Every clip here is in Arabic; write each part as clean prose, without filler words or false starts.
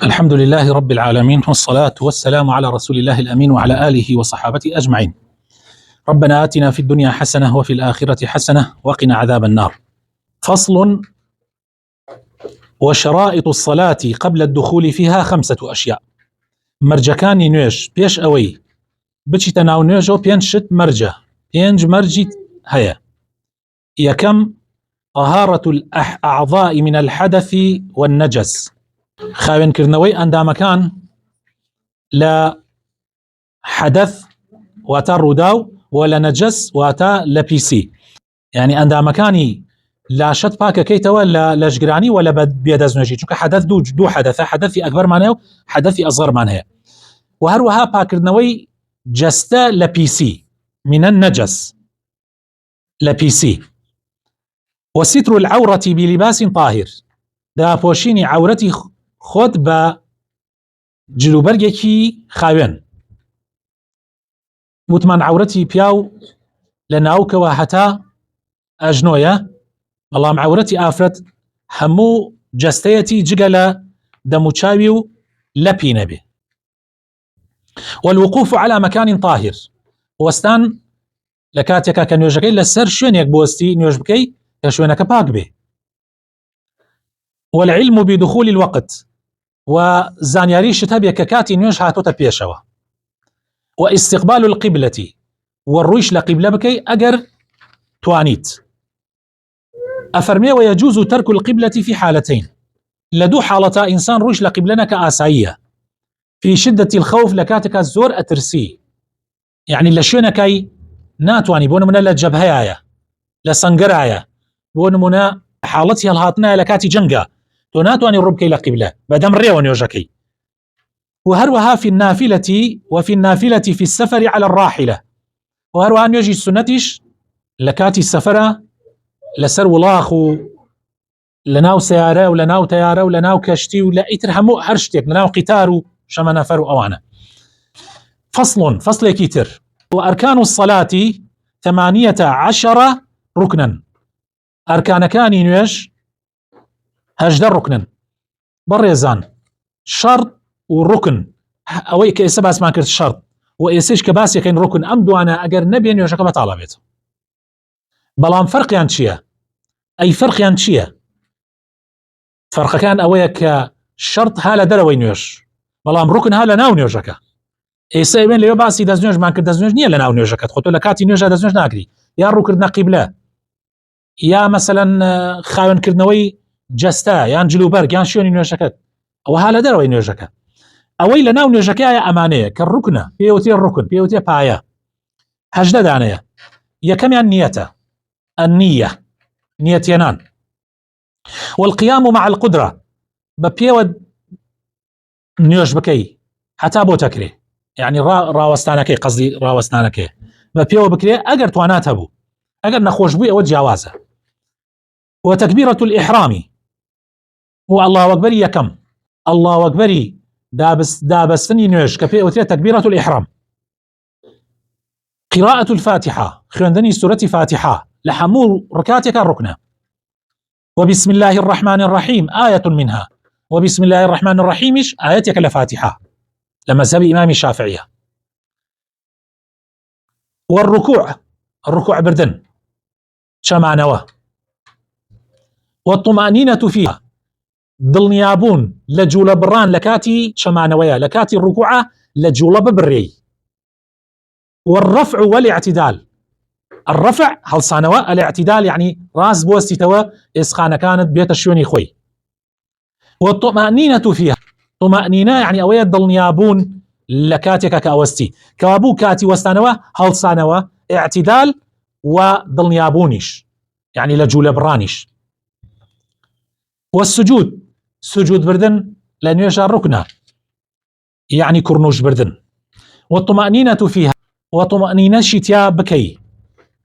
الحمد لله رب العالمين، والصلاة والسلام على رسول الله الأمين وعلى آله وصحابته أجمعين. ربنا آتنا في الدنيا حسنة وفي الآخرة حسنة وقنا عذاب النار. فصل: وشرائط الصلاة قبل الدخول فيها 5 أشياء. مرجكاني نوێژ پێش ئەوەی بچیتە ناو نوێژەوە 5 شت مرجە، 5 مرجی هەیە. یەکەم: طهارة الأعضاء من الحدث والنجس، خاوێنکردنەوەی ئەندامەکان لە حدث واتە ڕوودا و لە نەجەس واتە لە پیسی، یعنی ئەندامەکانی لاشت پاکەکەیتەوە لە لەشگرانی و لە بێدەستنوێژی، چونکە حدث دوو حدثە، حدثی ئەکبەرمان هەیە و حدثی ئەزغەرمان هەیە. و هەروەها پاکردنەوەی جەستە لە پیسی، من النجس لە پیسی. وستر العورة بلباس طاهر، داپۆشینی عورەتی خۆت بە جلوبەرگێکی خاوێن. وتمان عورەتی پیاو لە ناوکەوە هەتا ئەژنۆیە، بەڵام عورەتی ئافرەت هەموو جەستەیەتی جگە لە دەموچاوی و لەپی نەبێ. والوقوف على مكان طاهر، وەستان لە کاتێکا کە نوێژەکەی لەسەر شوێنێک بۆستی نوێژ بکەی کە شوێنەکە پاک بێ. والعلم بدخول الوقت، و زانیاریشت هەبێ کە کاتی نوێژ هاتۆتە پێشەوە. واستقبال القبلة، والڕوویش لە قیبلە بکەی ئەگەر توانیت. ئەفەرمێ ويجوز ترك القبلة في حالتين، لە دوو حاڵەتە ئینسان ڕوویش لە قیبلە نەکە ئاساییە. في شدة الخوف، لە کاتێکا زۆر ئەترسی، یعنی لە شوێنەکەی ناتوانی، بۆ نمونە لە جەبهەیە، لە سەنگەرایە، بۆ نمونە حاڵەتی هەڵهاتنایە لە کاتی جەنگە، تۆ ناتوانی ڕوو بکەی لە قیبلە بەدەم ڕێوە نوێژەکەی. وهروها في النافلة، وفي النافلة في السفر على الراحلة، وهروها نوێژی سنەتیش لە کاتی سەفەرە لەسەر وڵاخ و لە ناو سیارە و لە ناو تەیارە و لە ناو کەشتی و لە ئیتر هەموو هەر شتێک، لە ناو قیتار و شەمەنەفەر و ئەوانە. فصلێکی تر: وأركان الصلاة 18 ركنا، ئەرکانەکانی نوێژ 18 ڕوکنن. بەڕێزان، شەرط و ڕوکن، ئەوەی کە ئێستا باسمان کرد شەرط و ئێسش کە باسیەکەین ڕوکن، ئەم دوانە ئەگەر نەبێ نوێژەکە بەتاڵە بێت. بەڵام فەرقیان چییە؟ ئەی فەرقیان چییە؟ فەرقەکان ئەوەیە کە شەرط ها لە دەرەوەی نوێژ، بەڵام ڕوکن ها لە ناو نوێژەکە. ئێستا ئێوێن لەوێ باسی دەستنوێژمان کرد، دەستنوێژ نییە لە ناو نوێژەکەت، خۆ تۆ لە کاتی نوێژە دەستنوێژ ناکری، یا ڕووکردنە قیبلە، یا مەسەلەن خاوێنکردنەوەی جەستە یان جلوبەرگ یان شوێنی نوێژەکەت، ئەوە ها لە دەرەوەی نوێژەکە. ئەوەی لە ناو نوێژەکەیە ئەمانەیە کە ڕوکنە، پێوتێ ڕوکن، پێوتێ پایە. 18 دانەیە. یەکەمیان نیەتە، النیە، نیەتێنان. والقيام مع القدرة، بە پێوە نوێژ بکەی هەتا بۆ تەکرێ، یعنی ڕاوەستانەکەی، قەزی ڕاوەستانەکەی بە پێوە بکرێ ئەگەر توانات هەبوو، ئەگەر نەخۆش بووی ئەوە جیاوازە. وتكبيرة الإحرام، هو الله أكبر يكم، الله أكبر دابستني نوێژ کە پێوترێ تكبيرة الإحرام. قراءة الفاتحة، خوێندنی سورة فاتحة لە هەموو ڕکاتێکە ڕوکنە. وبسم الله الرحمن الرحيم آية منها، وبسم الله الرحمن الرحيمش آياتك لفاتحة لمذهب إمام الشافعية. والركوع، الركوع بردن شمعنوه. والطمأنينة فيها، دڵنیابوون لە جوولە بڕان لە کاتی شەمانەوەیە، لە کاتی ڕوکوعە لە جوولە ببڕێی. والرفع والاعتدال، الرفع هەڵسانەوە، الاعتدال يعني ڕاست بۆستیتەوە ئێسخانەکانت بێتە شوێنی خۆی. والطمأنينة فيها، طمأنينة يعني ئەوەیە دڵنیابوون لە کاتێکە کە ئەوەستی، کەوابوو کاتی وەستانەوە هەڵسانەوە، اعتدال و دڵنیابوونیش يعني لە جوولە بڕانیش. والسجود، سجود بردن لە نوێژە ڕوکنە، يعني کوڕنوش بردن. والطمأنينة فيها، وطمأنينەشی تیا بکەی،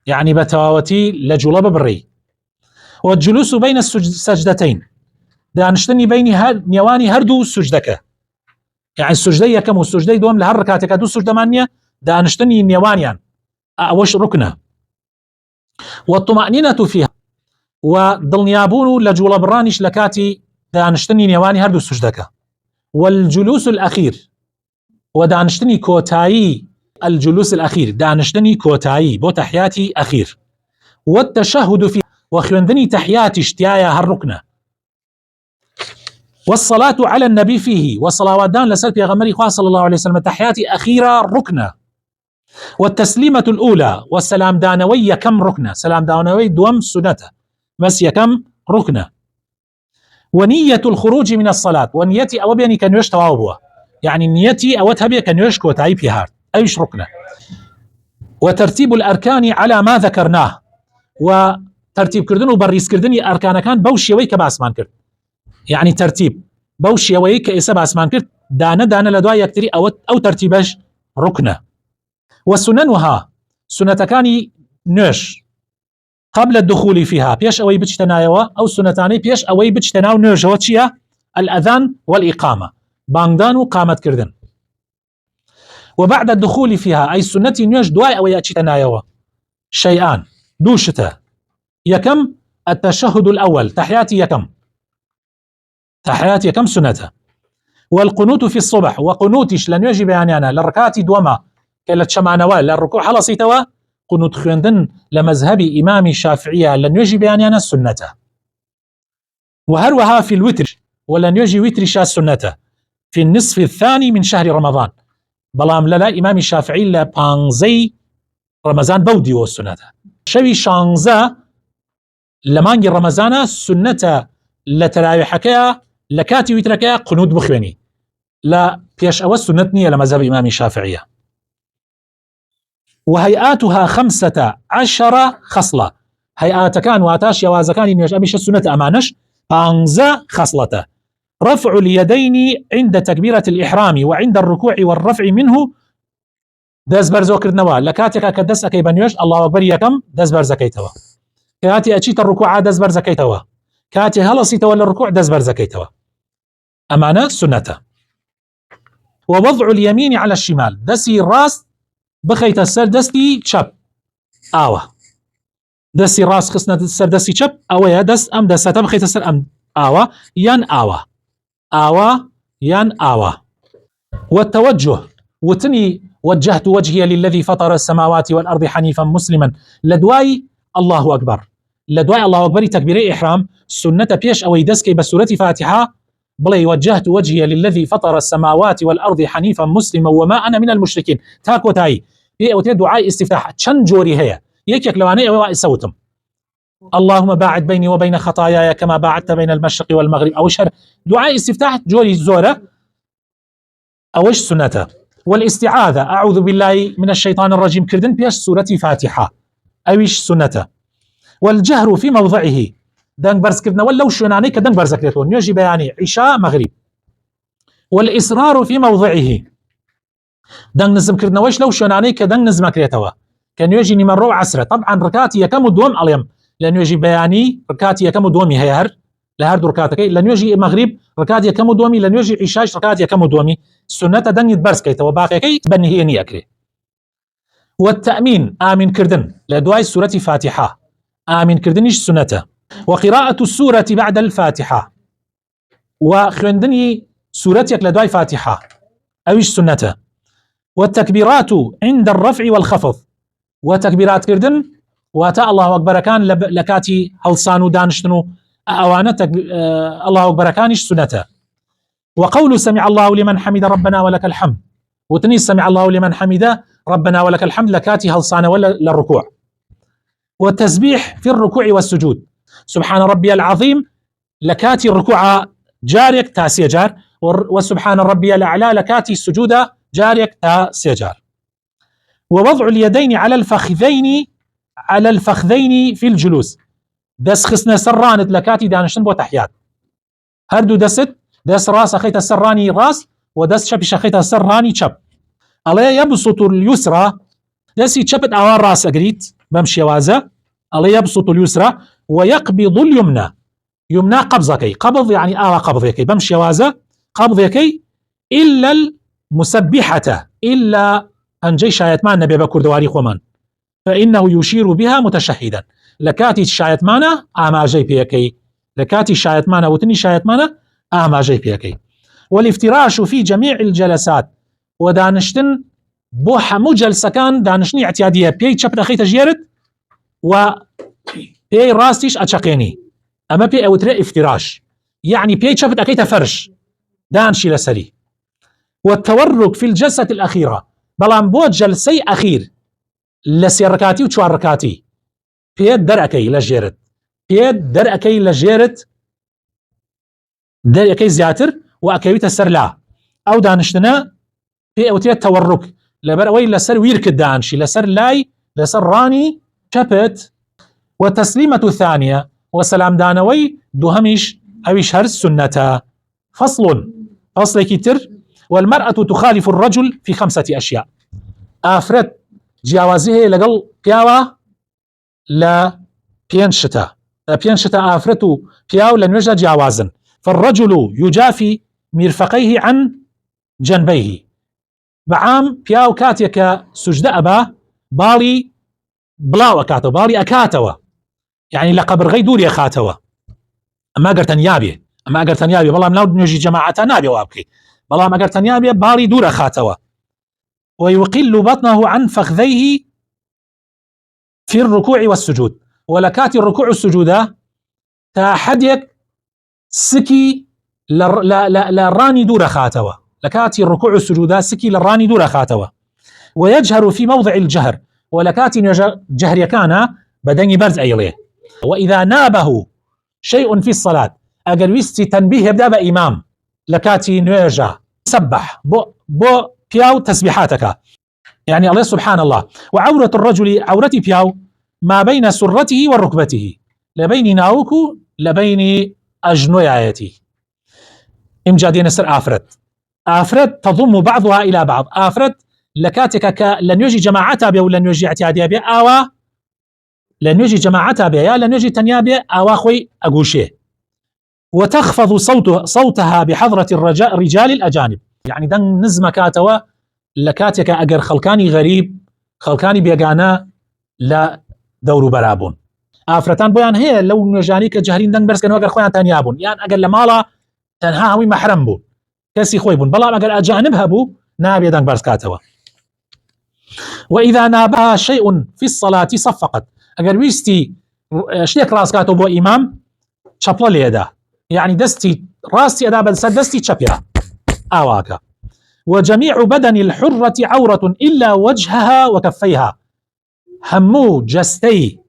يعني بەتەواوەتی لە جوولە ببڕی. والجلوس بين السجدتين، دانشتنی بینی نێوانی هەردوو سوجدەکە، يعني سوجدەی یەکەم و سوجدەی دووەم لە هەر ڕکاتێکە دوو سوجدەمان نییە، دانشتنی نێوانیان ئەوەش ڕوکنە. والطمأنينة فيها، و دڵنیابوون و لە جوولە بڕانیش لە کاتی دانشتنی نێوانی هەردوو سوجدەکە. والجلوس الأخير ودانشتني كوتاي، الجلوس الأخير دانشتني كوتاي بو تحياتي أخير، والتشهد فيه وخوندني تحياتي اشتيايا هالركنة، والصلاة على النبي فيه والصلوات دان لسلف يا غمري صلى الله عليه وسلم تحياتي أخيرة ركنة، والتسليمة الأولى والسلام دانوي كم ركنة، سلام دانوي دوم سنته بس يكم ركنة، ونية الخروج من الصلاة ونيتي أو بيني كان يوش توابوا يعني نيتي أو تهبي كان يوش كوتاي بيهار أيش ركنة، وترتيب الأركان على ما ذكرناه وترتيب كردن وبريس كردني أركان كان بوشي ويك باسمان كرد يعني ترتيب بوشي ويك إسا باسمان كرد دانا لدواء يكتري أو ترتيبش ركنة، وسننها سنتكاني نوش قبل الدخول فيها بيش أوي بجتنايوا أو سنتاني بيش أوي بجتناو نوش وتشيا الأذان والإقامة باندان وقامت كردن، وبعد الدخول فيها أي سنتي نوش دواي أوي أجتنايوا شيئان دوشته يكم التشهد الأول تحياتي يكم تحياتي يكم سنته، والقنوت في الصبح وقنوتش لن يجب يعني أنا لركاتي دوما كلا تشمعنوا للركوع حلصيتوا قنوت خوندن لمذهبي إمامي الشافعية لن يجب يعني أنا سنته، وهروها في الوتر ولن يجي وتر سنته في النصف الثاني من شهر رمضان بلام لا إمامي الشافعي لبانزي رمضان بودي والسنته شوي شانزا لمانجي رمضان سنته لتراويحك لكاتي وترك قنوت بخواني لا بيش أول سنتني لمذهب إمامي الشافعية، وهيئاتها 15 خصلة هيئات كان واتاش يوازكان ينوش أبيش السنة أمانش 15 خصلة، رفع اليدين عند تكبيرة الإحرام وعند الركوع والرفع منه داز برزو كردنوا لكاتك كدس أكي بنيوش الله أكبر يكم داز برزكيتوا كاتي أشيت الركوع داز برزكيتوا كاتي هلصيت ولا الركوع داز برزكيتوا أمانة سنته، ووضع اليمين على الشمال دسي راس بخيت السر دستي شب آوه دسي راس خصنا السر دستي شب أوه دس أم دستا بخيت السر أم آوه ين آوه آوه ين آوه، والتوجه وتني وجهت وجهي للذي فطر السماوات والأرض حنيفا مسلما لدواي الله أكبر لدواي الله أكبر تكبير إحرام سنة بيش أو يدسكي بسورة فاتحة بلي وجهت وجهي للذي فطر السماوات والأرض حنيفا مسلما وما أنا من المشركين تاكو تاي في أوتي دعاء استفتاح تشن جوري هي يكيك لواني أو سوتم اللهم باعد بيني وبين خطاياي كما باعدت بين المشرق والمغرب أو شهر دعاء استفتاح جوري زورة أوش سنته، والاستعاذة أعوذ بالله من الشيطان الرجيم كردن بيش سورة فاتحة أوش سنته، والجهر في موضعه دنگ برز كردنا ولو شناني كدنگ برز كريتون يجي بياني عشاء مغرب، والإصرار في موضعه دنگ نزم كردنا وش لو شناني كدنگ نزم كريتوا كان يجي نمرو عسرة طبعا ركاتي يكم دوم عليهم لأنه يجي بياني ركاتي يكم دومي هيهر لهر دو ركاتك لأنه يجي مغرب ركاتي يكم دومي لأنه يجي عشاء ركاتي يكم دومي سنة دنگ يتبرز كيتوا باقي كي تبني هي نياكري، والتأمين آمين كردن لدواي سورة فاتحة آمين كردنيش سنته، وقراءة السورة بعد الفاتحة وخندني سورتك لدواي فاتحة أويش سنته، والتكبيرات عند الرفع والخفض وتكبيرات كردن واتا الله أكبر كان لكاتي هلصانو دانشتنو أوانتك الله أكبر كانش سنته، وقول سمع الله لمن حمد ربنا ولك الحمد وتني سمع الله لمن حمد ربنا ولك الحمد لكاتي هلصانة ولا للركوع، والتسبيح في الركوع والسجود سبحان ربي العظيم لكاتي الركوع جارك تا سيجار وسبحان ربي الأعلى لكاتي السجود جارك تا سيجار، ووضع اليدين على الفخذين في الجلوس دس خسنا سرانت لكاتي دانشتن بو تحيات هردو دس راس أخيت السراني راس ودس شب شخيت السراني شب الله يبسط اليسرى دسي شبت أوان راس أقريت بمشي وازا الله يبسط اليسرى ويقبض اليمنى يمنى قبضكي قبض يعني قبضكي بمشي وازا قبضكي إلا المسبحة إلا أن جي شايت معنا بيبكر دواري خومان فإنه يشير بها متشهدا لكاتي شايت معنا أما جي بيكي لكاتي شايت معنا وتني شايت معنا أما جي بيكي، والافتراش في جميع الجلسات ودانشتن بو حمو جلسة كان دانشني اعتيادية بي تشبت أخي تجيرت و بي راستيش أتشقيني أما بي أوتري افتراش يعني بي تشبت أخي تفرش دانشي لسري. والتورك في الجلسة الأخيرة بلان بو جلسي أخير لسي ركاتي وشوار ركاتي بي درأكي لجيرت بي درأكي لجيرت درأكي زياتر وأكيوت السرلا أو دانشتنا بي أوتري التورك لبروي لسر ويرك الدانشي لسر لاي لسر راني شبت. والتسليمة الثانية وسلام دانوي دوهمش أويش هر السنة. فصل كتر. والمرأة تخالف الرجل في 5 أشياء. آفرت جياوازيه لقل بياوة لا بينشتا آفرتو بياو لنوجه جياوازن. فالرجل يجافي مرفقيه عن جنبيه بعام بياو كاتيك سجد أبا بالي بلاو أكاتو بالي أكاتوا يعني لقبر غي دوري أخاتوا أما قرتن يابي والله مناود نجي جماعة نابي وابكي والله ما قرتن يابي بالي دور أخاتوا. ويقل بطنه عن فخذيه في الركوع والسجود ولكات الركوع والسجود تحديك سكي لراني دور أخاتوا لكاتي الركوع والسجود سكي للراني دور أخاتوا. ويجهر في موضع الجهر ولكاتي جهر يكانا بدني برز أيليه. وإذا نابه شيء في الصلاة أجل ويستي تنبيه يبدأ بإمام لكاتي نيجا سبح بو بياو تسبيحاتك يعني الله سبحان الله. وعورة الرجل عورتي بياو ما بين سرته وركبته لبين ناوكو لبين أجنوياتي. إمجادين سر آفرت تضم بعضها إلى بعض. آفرت لكاتك لن يجي جماعتها بي ولن يجي اعتيادها بي آوا لن يجي جماعتها بي يا لن يجي تنيا بي آوا خوي أقوشيه. وتخفض صوتها بحضرة الرجال الأجانب يعني دن نزم كاتوا لكاتك أجر خلكاني غريب خلكاني بيقانا لا دور برابون. آفرتان بيان هي لو نجاني كجهرين دن برس كانوا أجر خويا تانيابون يعني أجر لمالا تنها هوي محرم بون كسي خوي بون بلا أجر أجانبها بو نابي دن برس كاتوا. وإذا نابها شيء في الصلاة صفقت أجر ويستي شيك راس كاتو بو إمام شابلا ليدا يعني دستي راسي أدا بلسد دستي شابيرا آواكا. وجميع بدن الحرة عورة إلا وجهها وكفيها. همو جستي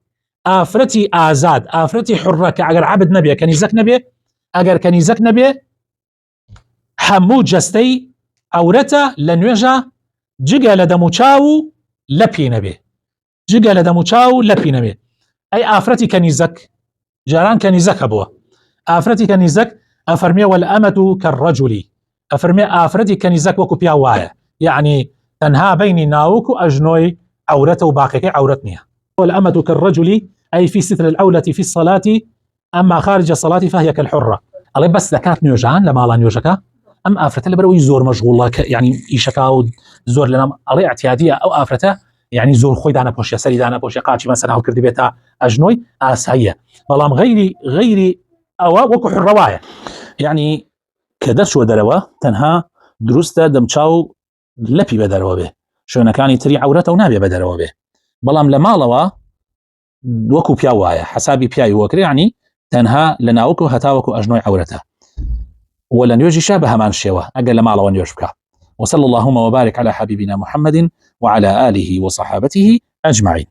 آفرتي آزاد آفرتي حرة كأجر عبد نبي كنيزك نبي أجر كنيزك نبي همو جستي عورته لنوجه جيجا لدموشاو لبي نبي جيجا لدموشاو لبي نبي أي آفرتي كنيزك جاران كنيزك أبوه آفرتي كنيزك أفرمي والأمة كالرجل أفرمي آفرتي كنيزك وكو بياوايا يعني تنها بيني ناوك أجنوي عورته باقيك عورتني. والأمة كالرجل أي في ستر العولة في الصلاة أما خارج الصلاة فهي كالحرة. الله بس ذكرت نيوجان لما لا نيوجكا أم آفرته اللي بروي زور مشغولة يعني إيشكا زور لنا الله اعتيادية أو آفرته يعني زور خوي دانا بوشيا سري دانا بوشيا قاچي مثلا هاو كردي بيتا أجنوي آسهية بلام غيري أو وكو حرواية يعني كدرش ودروا تنها دروسته دمچاو لپی بدروا به شوێنەکانی تری عورەتە و نابێ بەدەرەوە بێ بەڵام لە ماڵەوە وەکو پیا وایە حسابی پیاوی وەکرێ عنی تەنها لە ناوک و هەتاوەکو ئەژنۆی عورەتە و لە نوێژیشە بە هەمان شێوە ئەگەر لە ماڵەوە نوێژ بکە. وصلى اللهم وبارك على حبيبنا محمد وعلى آله وصحابته أجمعين.